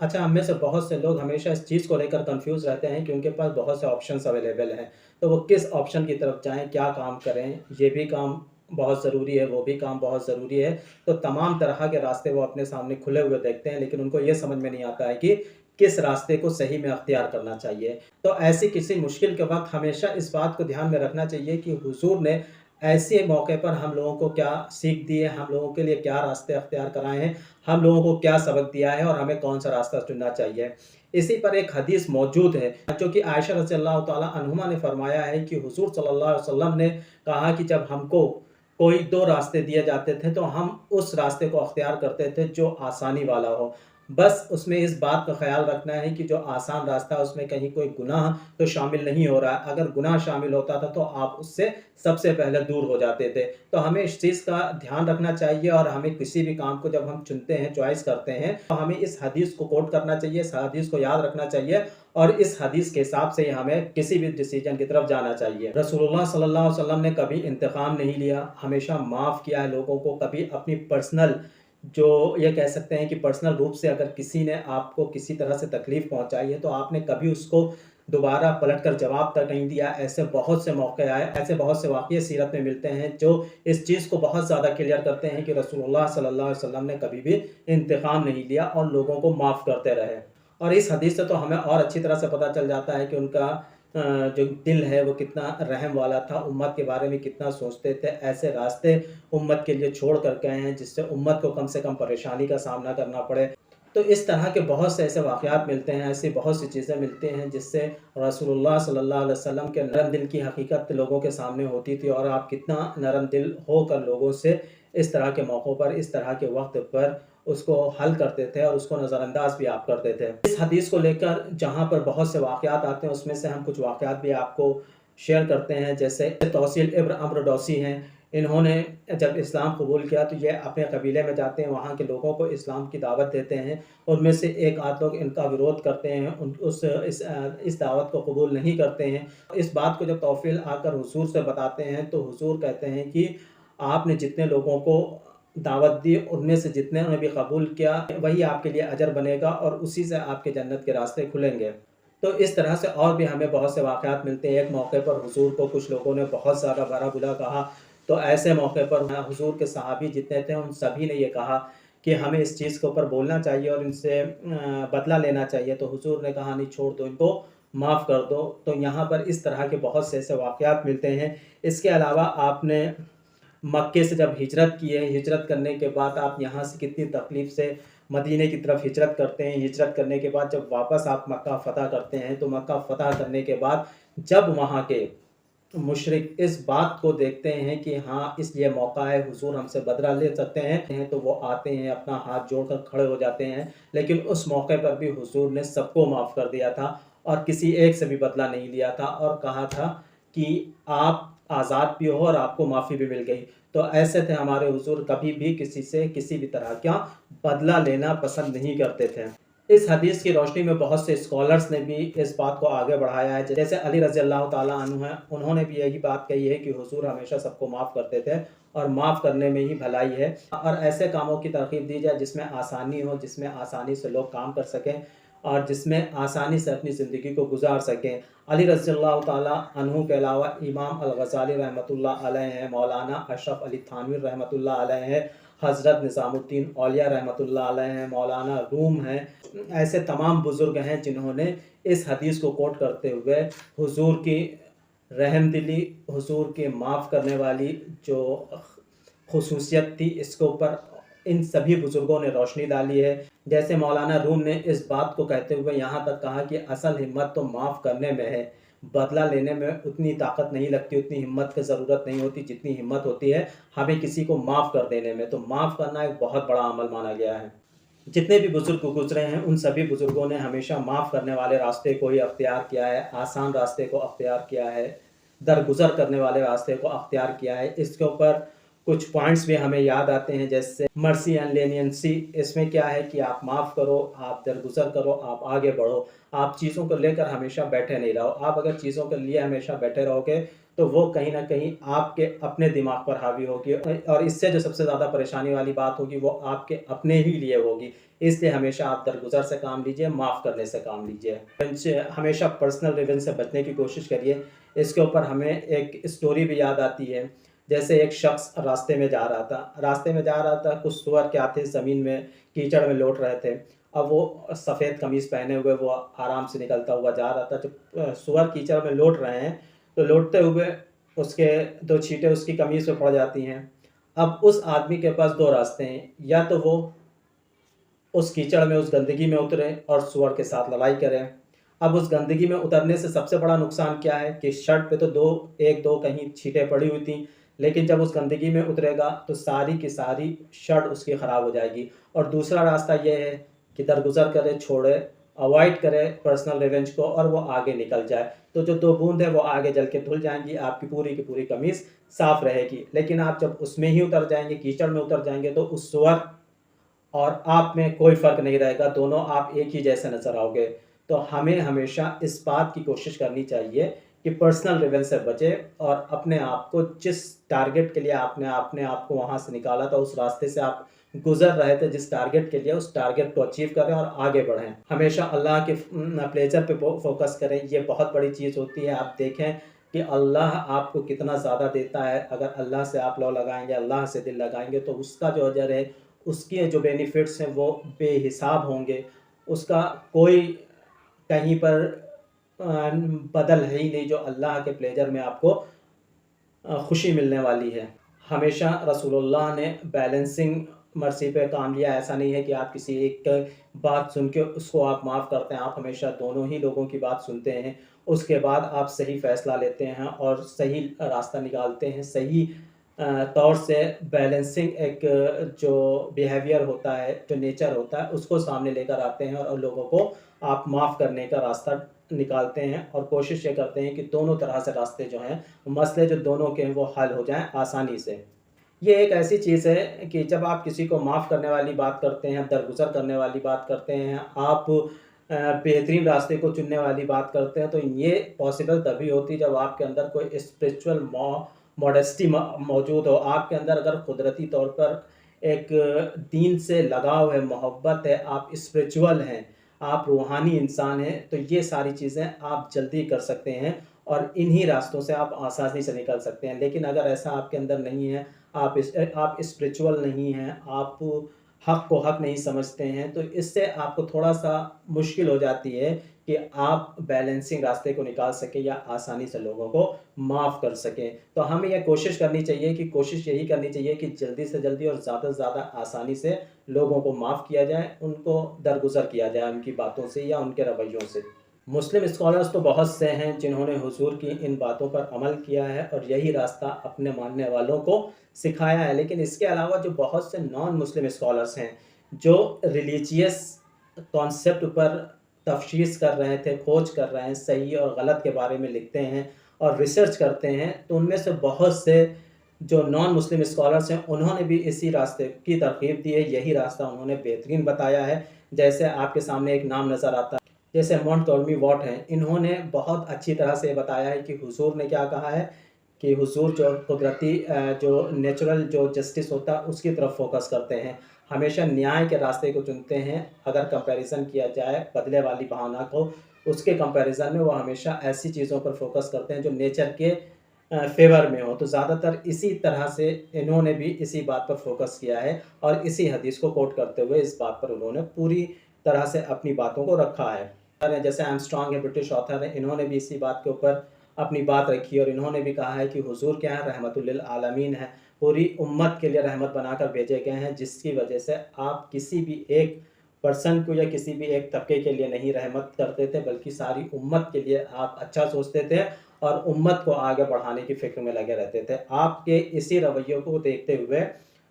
अच्छा, हम में से बहुत से लोग हमेशा इस चीज़ को लेकर कन्फ्यूज़ रहते हैं कि उनके पास बहुत से ऑप्शंस अवेलेबल हैं। तो वो किस ऑप्शन की तरफ जाएँ, क्या काम करें? ये भी काम बहुत ज़रूरी है, वो भी काम बहुत ज़रूरी है। तो तमाम तरह के रास्ते वो अपने सामने खुले हुए देखते हैं, लेकिन उनको ये समझ में नहीं आता है कि किस रास्ते को सही में अख्तियार करना चाहिए। तो ऐसी किसी मुश्किल के वक़्त हमेशा इस बात को ध्यान में रखना चाहिए कि हुज़ूर ने ऐसे मौके पर हम लोगों को क्या सीख दी है, हम लोगों के लिए क्या रास्ते अख्तियार कराए हैं, हम लोगों को क्या सबक दिया है और हमें कौन-सा रास्ता चुनना चाहिए। इसी पर एक हदीस मौजूद है, जो कि आयशा रज़ियल्लाहु तआला अन्हुमा ने फरमाया है कि हुज़ूर सल्लल्लाहु अलैहि वसल्लम ने कहा कि जब हमको कोई 2 रास्ते दिए जाते थे, तो हम उस रास्ते को अख्तियार करते थे जो आसानी वाला हो। बस उसमें इस बात का ख़्याल रखना है कि जो आसान रास्ता है, उसमें कहीं कोई गुनाह तो शामिल नहीं हो रहा है। अगर गुनाह शामिल होता था, तो आप उससे सबसे पहले दूर हो जाते थे। तो हमें इस चीज़ का ध्यान रखना चाहिए और हमें किसी भी काम को जब हम चुनते हैं, चॉइस करते हैं, तो हमें इस हदीस को कोट करना चाहिए, इस हदीस को याद रखना चाहिए और इस हदीस के हिसाब से ही हमें किसी भी डिसीज़न की तरफ जाना चाहिए। रसूलुल्लाह सल्लल्लाहु अलैहि वसल्लम ने कभी इंतकाम नहीं लिया, हमेशा माफ़ किया है लोगों को, कभी अपनी पर्सनल जो ये कह सकते हैं कि पर्सनल रूप से अगर किसी ने आपको किसी तरह से तकलीफ़ पहुँचाई है, तो आपने कभी उसको दोबारा पलट कर जवाब तक नहीं दिया। ऐसे बहुत से मौके आए, ऐसे बहुत से वाक़ये सीरत में मिलते हैं जो इस चीज़ को बहुत ज़्यादा क्लियर करते हैं कि रसूलुल्लाह सल्लल्लाहु अलैहि वसल्लम ने कभी भी इंतकाम नहीं लिया और लोगों को माफ़ करते रहे। और इस हदीस से तो हमें और अच्छी तरह से पता चल जाता है कि उनका जो दिल है वो कितना रहम वाला था, उम्मत के बारे में कितना सोचते थे। ऐसे रास्ते उम्मत के लिए छोड़ कर गए हैं जिससे उम्मत को कम से कम परेशानी का सामना करना पड़े। तो इस तरह के बहुत से ऐसे वाक़यात मिलते हैं, ऐसी बहुत सी चीज़ें मिलती हैं जिससे रसूलुल्लाह सल्लल्लाहु अलैहि वसल्लम के नरम दिल की हकीकत लोगों के सामने होती थी और आप कितना नरम दिल होकर लोगों से इस तरह के मौक़ों पर, इस तरह के वक़्त पर उसको हल करते थे और उसको नज़रअंदाज़ भी आप करते थे। इस हदीस को लेकर जहाँ पर बहुत से वाक़यात आते हैं, उसमें से हम कुछ वाक़यात भी आपको शेयर करते हैं। जैसे तौसील इब्न अम्र डौसी हैं, इन्होंने जब इस्लाम कबूल किया तो ये अपने कबीले में जाते हैं, वहाँ के लोगों को इस्लाम की दावत देते हैं। उनमें से एक आध लोग इनका विरोध करते हैं, इस दावत को कबूल नहीं करते हैं। इस बात को जब तौफ़ील आकर हुज़ूर से बताते हैं, तो हुज़ूर कहते हैं कि आपने जितने लोगों को दावत दी, उनमें से जितने ने भी कबूल किया, वही आपके लिए अजर बनेगा और उसी से आपके जन्नत के रास्ते खुलेंगे। तो इस तरह से और भी हमें बहुत से वाक़यात मिलते हैं। एक मौके पर हुज़ूर को कुछ लोगों ने बहुत ज़्यादा बुरा-भला कहा, तो ऐसे मौके पर हुज़ूर के सहाबी जितने थे, उन सभी ने ये कहा कि हमें इस चीज़ के ऊपर बोलना चाहिए और इनसे बदला लेना चाहिए। तो हुज़ूर ने कहा, नहीं छोड़ दो इनको, माफ़ कर दो। तो यहाँ पर इस तरह के बहुत से ऐसे वाक़यात मिलते हैं। इसके अलावा आपने मक्के से जब हिजरत की है, हिजरत करने के बाद आप यहाँ से कितनी तकलीफ़ से मदीने की तरफ हिजरत करते हैं। हिजरत करने के बाद जब वापस आप मक्का फ़तह करते हैं, तो मक्का फ़तह करने के बाद जब वहाँ के मुशरिक इस बात को देखते हैं कि हाँ, इस ये मौका है, हुज़ूर हमसे बदला ले सकते हैं, तो वो आते हैं, अपना हाथ जोड़कर खड़े हो जाते हैं। लेकिन उस मौके पर भी हुज़ूर ने सबको माफ़ कर दिया था और किसी एक से भी बदला नहीं लिया था और कहा था कि आप आज़ाद भी हो और आपको माफ़ी भी मिल गई। तो ऐसे थे हमारे हुज़ूर, कभी भी किसी से किसी भी तरह का बदला लेना पसंद नहीं करते थे। इस हदीस की रोशनी में बहुत से स्कॉलर्स ने भी इस बात को आगे बढ़ाया है। जैसे अली रज़ियल्लाहु ताला अन्हु हैं, उन्होंने भी यही बात कही है कि हुज़ूर हमेशा सबको माफ़ करते थे और माफ़ करने में ही भलाई है और ऐसे कामों की तरग़ीब दी जाए जिसमें आसानी हो, जिसमें आसानी से लोग काम कर सकें और जिसमें आसानी से अपनी ज़िंदगी को गुज़ार सकें। अली रज़ियल्लाहु ताला अन्हु के अलावा इमाम अल-ग़ज़ाली रहमतुल्लाह अलैह हैं, मौलाना अशरफ अली थानवी रहमतुल्लाह अलैह हैं, हज़रत निज़ामुद्दीन औलिया रहमतुल्लाह अलैह हैं, मौलाना रूम हैं। ऐसे तमाम बुज़ुर्ग हैं जिन्होंने इस हदीस को कोट करते हुए हुज़ूर की रहमदिली, हुज़ूर के माफ़ करने वाली जो ख़ुसूसियत थी, इसके ऊपर इन सभी बुज़ुर्गों ने रोशनी डाली है। जैसे मौलाना रूम ने इस बात को कहते हुए यहाँ तक कहा कि असल हिम्मत तो माफ़ करने में है, बदला लेने में उतनी ताकत नहीं लगती, उतनी हिम्मत की ज़रूरत नहीं होती जितनी हिम्मत होती है हमें किसी को माफ़ कर देने में। तो माफ़ करना एक बहुत बड़ा अमल माना गया है। जितने भी बुज़ुर्ग गुज़रे हैं, उन सभी बुज़ुर्गों ने हमेशा माफ़ करने वाले रास्ते को ही अख्तियार किया है, आसान रास्ते को अख्तियार किया है, दरगुज़र करने वाले रास्ते को अख्तियार किया है। इसके ऊपर कुछ पॉइंट्स भी हमें याद आते हैं, जैसे मर्सी एंड लेनियंसी। इसमें क्या है कि आप माफ़ करो, आप दरगुजर करो, आप आगे बढ़ो। आप चीज़ों को लेकर हमेशा बैठे नहीं रहो। आप अगर चीज़ों के लिए हमेशा बैठे रहोगे तो वो कहीं न कहीं आपके अपने दिमाग पर हावी होगी, और इससे जो सबसे ज़्यादा परेशानी वाली बात होगी वो आपके अपने ही लिए होगी। इसलिए हमेशा आप दरगुजर से काम लीजिए, माफ़ करने से काम लीजिए। हमेशा पर्सनल रिवेंज से बचने की कोशिश करिए। इसके ऊपर हमें एक स्टोरी भी याद आती है। जैसे एक शख्स रास्ते में जा रहा था, कुछ सूअर क्या थे ज़मीन में कीचड़ में लौट रहे थे। अब वो सफ़ेद कमीज़ पहने हुए वो आराम से निकलता हुआ जा रहा था। जब सूअर कीचड़ में लौट रहे हैं, तो लौटते हुए उसके 2 छींटे उसकी कमीज़ पे पड़ जाती हैं। अब उस आदमी के पास 2 रास्ते हैं, या तो वो उस कीचड़ में, उस गंदगी में उतरे और सूअर के साथ लड़ाई करें। अब उस गंदगी में उतरने से सबसे बड़ा नुकसान क्या है कि शर्ट पे तो 1-2 कहीं छींटें पड़ी हुई थी, लेकिन जब उस गंदगी में उतरेगा तो सारी की सारी शर्ट उसकी खराब हो जाएगी। और दूसरा रास्ता ये है कि दरगुज़र करे, छोड़े, अवॉइड करे पर्सनल रिवेंज को और वो आगे निकल जाए। तो जो 2 बूँद है वो आगे जल के धुल जाएँगी, आपकी पूरी की पूरी कमीज़ साफ़ रहेगी। लेकिन आप जब उसमें ही उतर जाएँगे, कीचड़ में उतर जाएँगे, तो उस सूअर और आप में कोई फ़र्क नहीं रहेगा, दोनों आप एक ही जैसे नज़र आओगे। तो हमें हमेशा इस बात की कोशिश करनी चाहिए कि पर्सनल रिवेंज से बचें और अपने आप को, जिस टारगेट के लिए आपने अपने आप को वहाँ से निकाला था, उस रास्ते से आप गुज़र रहे थे जिस टारगेट के लिए, उस टारगेट को अचीव करें और आगे बढ़ें। हमेशा अल्लाह के प्लेज़र पे फ़ोकस करें, ये बहुत बड़ी चीज़ होती है। आप देखें कि अल्लाह आपको कितना ज़्यादा देता है। अगर अल्लाह से आप लौ लगाएँगे, अल्लाह से दिल लगाएँगे, तो उसका जो अजर है, उसके जो बेनिफिट्स हैं वो बेहिसाब होंगे। उसका कोई कहीं पर बदल है ही नहीं, जो अल्लाह के प्लेज़र में आपको खुशी मिलने वाली है। हमेशा रसूलुल्लाह ने बैलेंसिंग मर्सी पे काम लिया। ऐसा नहीं है कि आप किसी एक बात सुन के उसको आप माफ़ करते हैं, आप हमेशा दोनों ही लोगों की बात सुनते हैं। उसके बाद आप सही फ़ैसला लेते हैं और सही रास्ता निकालते हैं। सही तौर से बैलेंसिंग एक जो बिहेवियर होता है, जो नेचर होता है, उसको सामने लेकर आते हैं और लोगों को आप माफ़ करने का रास्ता निकालते हैं और कोशिश ये करते हैं कि दोनों तरह से रास्ते जो हैं, मसले जो दोनों के हैं वो हल हो जाएँ आसानी से। ये एक ऐसी चीज़ है कि जब आप किसी को माफ़ करने वाली बात करते हैं, दरगुज़र करने वाली बात करते हैं, आप बेहतरीन रास्ते को चुनने वाली बात करते हैं, तो ये पॉसिबल तभी होती है जब आपके अंदर कोई स्पिरिचुअल मॉडेस्टी मौजूद हो। आपके अंदर अगर कुदरती तौर पर एक दीन से लगाव है, मोहब्बत है, आप स्पिरिचुअल हैं, आप रूहानी इंसान हैं, तो ये सारी चीज़ें आप जल्दी कर सकते हैं और इन्हीं रास्तों से आप आसानी से निकल सकते हैं। लेकिन अगर ऐसा आपके अंदर नहीं है, आप स्पिरिचुअल नहीं हैं, आप हक़ को हक़ नहीं समझते हैं, तो इससे आपको थोड़ा-सा मुश्किल हो जाती है कि आप बैलेंसिंग रास्ते को निकाल सकें या आसानी से लोगों को माफ़ कर सकें। तो हमें ये कोशिश यही करनी चाहिए कि जल्दी से जल्दी और ज़्यादा से ज़्यादा आसानी से लोगों को माफ़ किया जाए, उनको दरगुज़र किया जाए उनकी बातों से या उनके रवैयों से। मुस्लिम स्कॉलर्स तो बहुत से हैं जिन्होंने हुज़ूर की इन बातों पर अमल किया है और यही रास्ता अपने मानने वालों को सिखाया है। लेकिन इसके अलावा जो बहुत से नॉन मुस्लिम स्कॉलर्स हैं, जो रिलीजियस कॉन्सेप्ट पर तफ़शीश कर रहे थे, खोज कर रहे हैं, सही और गलत के बारे में लिखते हैं और रिसर्च करते हैं, तो उनमें से बहुत से जो नॉन मुस्लिम स्कॉलर्स हैं, उन्होंने भी इसी रास्ते की तरग़ीब दी है, यही रास्ता उन्होंने बेहतरीन बताया है। जैसे आपके सामने एक नाम नज़र आता है, जैसे मोंटगोमरी वॉट हैं, इन्होंने बहुत अच्छी तरह से बताया है कि हुज़ूर ने क्या कहा है, कि हुज़ूर जो कुदरती जो नेचुरल जो जस्टिस होता है, उसकी तरफ फ़ोकस करते हैं। हमेशा न्याय के रास्ते को चुनते हैं। अगर कंपैरिज़न किया जाए बदले वाली भावना को, उसके कंपैरिज़न में वो हमेशा ऐसी चीज़ों पर फ़ोकस करते हैं जो नेचर के फ़ेवर में हो। तो ज़्यादातर इसी तरह से इन्होंने भी इसी बात पर फ़ोकस किया है और इसी हदीस को कोट करते हुए इस बात पर उन्होंने पूरी तरह से अपनी बातों को रखा है। जैसे आर्मस्ट्रांग है, ब्रिटिश ऑथर हैं, इन्होंने भी इसी बात के ऊपर अपनी बात रखी और इन्होंने भी कहा है कि हुज़ूर क्या है, रहमतुल लिल आलमीन है, पूरी उम्मत के लिए रहमत बनाकर भेजे गए हैं, जिसकी वजह से आप किसी भी एक पर्सन को या किसी भी एक तबके के लिए नहीं रहमत करते थे, बल्कि सारी उम्मत के लिए आप अच्छा सोचते थे और उम्मत को आगे बढ़ाने की फ़िक्र में लगे रहते थे। आपके इसी रवैये को देखते हुए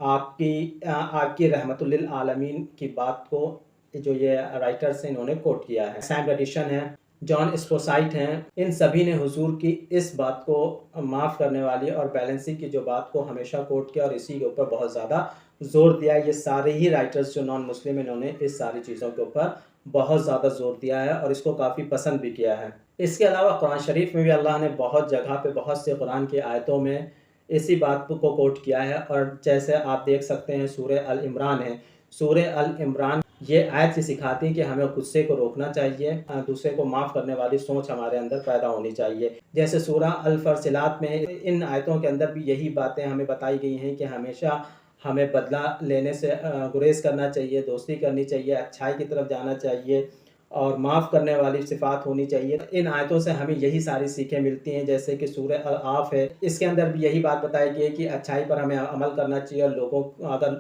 आपकी रहमतुल लिल आलमीन की बात को जो ये राइटर्स हैं इन्होंने कोट किया है। सैम एडिशन है, जॉन स्पोसाइट हैं, इन सभी ने हुजूर की इस बात को माफ़ करने वाली और बैलेंसिंग की जो बात को हमेशा कोट किया और इसी के ऊपर बहुत ज़्यादा ज़ोर दिया। ये सारे ही राइटर्स जो नॉन मुस्लिम इन्होंने इस सारी चीज़ों के ऊपर बहुत ज़्यादा ज़ोर दिया है और इसको काफ़ी पसंद भी किया है। इसके अलावा कुरान शरीफ में भी अल्लाह ने बहुत जगह पे बहुत से कुरान की आयतों में इसी बात को कोट किया है और जैसे आप देख सकते हैं सूरह अल इमरान है। सूरह अल इमरान ये आयत ये सिखाती है कि हमें गुस्से को रोकना चाहिए, दूसरे को माफ़ करने वाली सोच हमारे अंदर पैदा होनी चाहिए। जैसे सूरह अल फरसिलात में इन आयतों के अंदर भी यही बातें हमें बताई गई हैं कि हमेशा हमें बदला लेने से गुरेज़ करना चाहिए, दोस्ती करनी चाहिए, अच्छाई की तरफ जाना चाहिए और माफ़ करने वाली सिफ़ात होनी चाहिए। इन आयतों से हमें यही सारी सीखें मिलती हैं, जैसे कि सूरह अल-आफ़ है, इसके अंदर भी यही बात बताई गई है कि अच्छाई पर हमें अमल करना चाहिए और लोगों अगर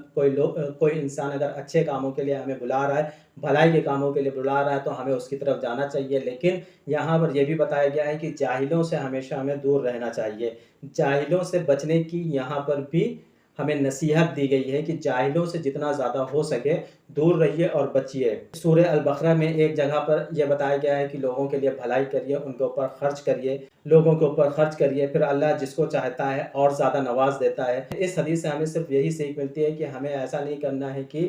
कोई इंसान अगर अच्छे कामों के लिए हमें बुला रहा है, भलाई के कामों के लिए बुला रहा है, तो हमें उसकी तरफ जाना चाहिए। लेकिन यहाँ पर ये भी बताया गया है कि जाहिलों से हमेशा हमें दूर रहना चाहिए। जाहिलों से बचने की यहाँ पर भी हमें नसीहत दी गई है कि जाहिलों से जितना ज़्यादा हो सके दूर रहिए और बचिए। सूरह अल-बक़रा में एक जगह पर यह बताया गया है कि लोगों के लिए भलाई करिए, उनके ऊपर खर्च करिए, लोगों के ऊपर खर्च करिए, फिर अल्लाह जिसको चाहता है और ज़्यादा नवाज़ देता है। इस हदीस से हमें सिर्फ़ यही सीख मिलती है कि हमें ऐसा नहीं करना है कि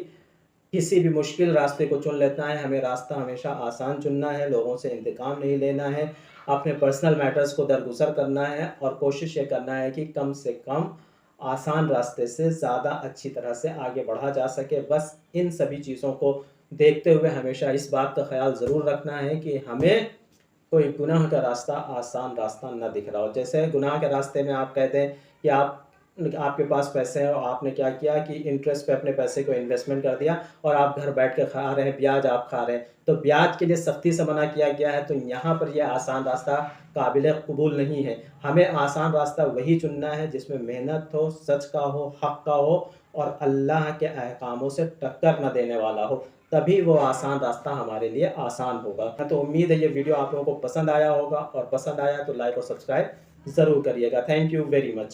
किसी भी मुश्किल रास्ते को चुन लेना है, हमें रास्ता हमेशा आसान चुनना है, लोगों से इंतकाम नहीं लेना है, अपने पर्सनल मैटर्स को दरगुज़र करना है और कोशिश ये करना है कि कम से कम आसान रास्ते से ज़्यादा अच्छी तरह से आगे बढ़ा जा सके। बस इन सभी चीज़ों को देखते हुए हमेशा इस बात का ख़्याल ज़रूर रखना है कि हमें कोई गुनाह का रास्ता आसान रास्ता ना दिख रहा हो। जैसे गुनाह के रास्ते में आप कहते हैं कि आपके पास पैसे हैं और आपने क्या किया कि इंटरेस्ट पे अपने पैसे को इन्वेस्टमेंट कर दिया और आप घर बैठ के खा रहे हैं, ब्याज आप खा रहे हैं। तो ब्याज के लिए सख्ती से मना किया गया है, तो यहाँ पर ये आसान रास्ता काबिल कबूल नहीं है। हमें आसान रास्ता वही चुनना है जिसमें मेहनत हो, सच का हो, हक़ का हो और अल्लाह के अहकामों से टक्कर ना देने वाला हो। तभी वो आसान रास्ता हमारे लिए आसान होगा। तो उम्मीद है ये वीडियो आप लोगों को पसंद आया होगा और पसंद आया तो लाइक और सब्सक्राइब ज़रूर करिएगा। Thank you very much.